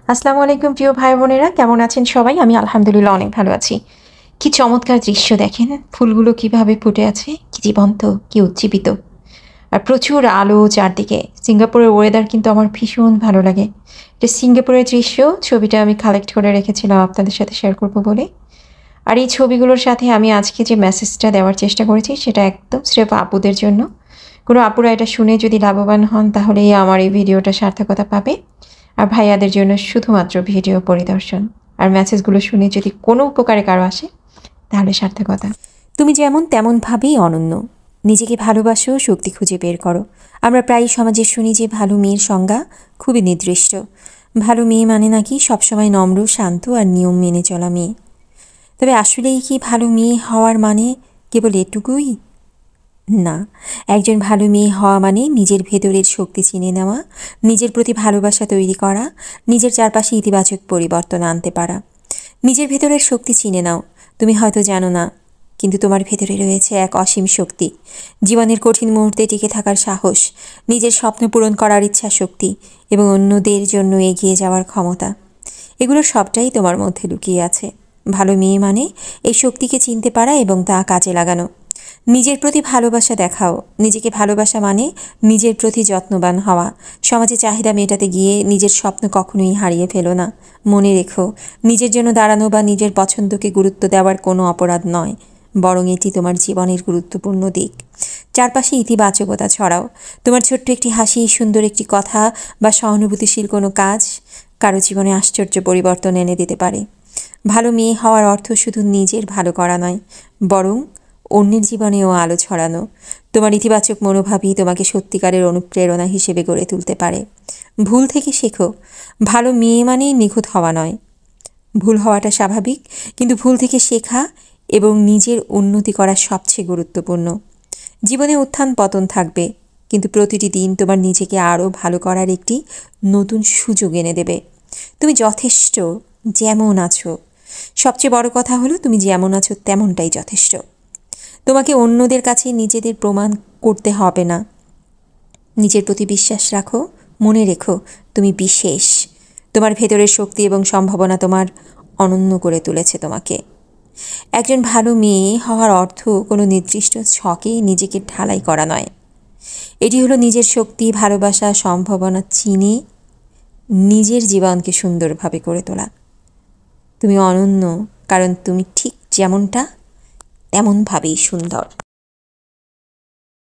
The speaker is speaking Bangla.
আসসালামু আলাইকুম প্রিয় ভাই বোনেরা, কেমন আছেন সবাই? আমি আলহামদুলিল্লাহ অনেক ভালো আছি। কি চমৎকার দৃশ্য দেখেন! ফুলগুলো কিভাবে ফুটে আছে, কি জীবন্ত, কি উজ্জীবিত। আর প্রচুর আলো চারদিকে। সিঙ্গাপুরের ওয়েদার কিন্তু আমার ভীষণ ভালো লাগে। এটা সিঙ্গাপুরের দৃশ্য, ছবিটা আমি কালেক্ট করে রেখেছিলাম আপনাদের সাথে শেয়ার করব বলে। আর এই ছবিগুলোর সাথে আমি আজকে যে মেসেজটা দেওয়ার চেষ্টা করেছি সেটা একদম স্রেফ আপুদের জন্য। কোনো আপুরা এটা শুনে যদি লাভবান হন তাহলেই আমার এই ভিডিওটা সার্থকতা পাবে। আর ভাইয়াদের জন্য শুধুমাত্র ভিডিও পরিদর্শন। আর মেসেজগুলো শুনে যদি কোনো উপকারে কারো আসে তাহলে সার্থকতা। তুমি যেমন তেমনভাবেই অনন্য। নিজেকে ভালোবাসো, শক্তি খুঁজে বের করো। আমরা প্রায়ই সমাজে শুনি যে ভালো মেয়ের সংজ্ঞা খুবই নির্দিষ্ট। ভালো মেয়ে মানে নাকি সবসময় নম্র, শান্ত আর নিয়ম মেনে চলা মেয়ে। তবে আসলেই কি ভালো মেয়ে হওয়ার মানে কেবল এটুকুই? না, একজন ভালো মেয়ে হওয়া মানে নিজের ভেতরের শক্তি চিনে নেওয়া, নিজের প্রতি ভালোবাসা তৈরি করা, নিজের চারপাশে ইতিবাচক পরিবর্তন আনতে পারা। নিজের ভেতরের শক্তি চিনে নাও। তুমি হয়তো জানো না, কিন্তু তোমার ভেতরে রয়েছে এক অসীম শক্তি। জীবনের কঠিন মুহূর্তে টিকে থাকার সাহস, নিজের স্বপ্ন পূরণ করার ইচ্ছা শক্তি এবং অন্যদের জন্য এগিয়ে যাওয়ার ক্ষমতা। এগুলো সবটাই তোমার মধ্যে লুকিয়ে আছে। ভালো মেয়ে মানে এই শক্তিকে চিনতে পারা এবং তা কাজে লাগানো। নিজের প্রতি ভালোবাসা দেখাও। নিজেকে ভালোবাসা মানে নিজের প্রতি যত্নবান হওয়া। সমাজে চাহিদা মেটাতে গিয়ে নিজের স্বপ্ন কখনোই হারিয়ে ফেলো না। মনে রেখো, নিজের জন্য দাঁড়ানো বা নিজের পছন্দকে গুরুত্ব দেওয়ার কোনো অপরাধ নয়, বরং এটি তোমার জীবনের গুরুত্বপূর্ণ দিক। চারপাশে ইতিবাচকতা ছড়াও। তোমার ছোট্ট একটি হাসি, সুন্দর একটি কথা বা সহানুভূতিশীল কোনো কাজ কারো জীবনে আশ্চর্য পরিবর্তন এনে দিতে পারে। ভালো মেয়ে হওয়ার অর্থ শুধু নিজের ভালো করা নয়, বরং অন্যের জীবনেও আলো ছড়ানো। তোমার ইতিবাচক মনোভাবই তোমাকে সত্যিকারের অনুপ্রেরণা হিসেবে গড়ে তুলতে পারে। ভুল থেকে শেখো। ভালো মেয়ে মানেই নিখুঁত হওয়া নয়। ভুল হওয়াটা স্বাভাবিক, কিন্তু ভুল থেকে শেখা এবং নিজের উন্নতি করা সবচেয়ে গুরুত্বপূর্ণ। জীবনে উত্থান পতন থাকবে, কিন্তু প্রতিটি দিন তোমার নিজেকে আরও ভালো করার একটি নতুন সুযোগ এনে দেবে। তুমি যথেষ্ট যেমন আছো। সবচেয়ে বড় কথা হলো তুমি যেমন আছো তেমনটাই যথেষ্ট। তোমাকে অন্যদের কাছে নিজেদের প্রমাণ করতে হবে না। নিজের প্রতি বিশ্বাস রাখো। মনে রেখো, তুমি বিশেষ। তোমার ভেতরের শক্তি এবং সম্ভাবনা তোমার অনন্য করে তুলেছে তোমাকে। একজন ভালো মেয়ে হওয়ার অর্থ কোনো নির্দিষ্ট ছকে নিজেকে ঢালাই করা নয়। এটি হলো নিজের শক্তি, ভালোবাসা, সম্ভাবনা চিনে নিজের জীবনকে সুন্দরভাবে করে তোলা। তুমি অনন্য, কারণ তুমি ঠিক যেমনটা তেমনভাবেই সুন্দর।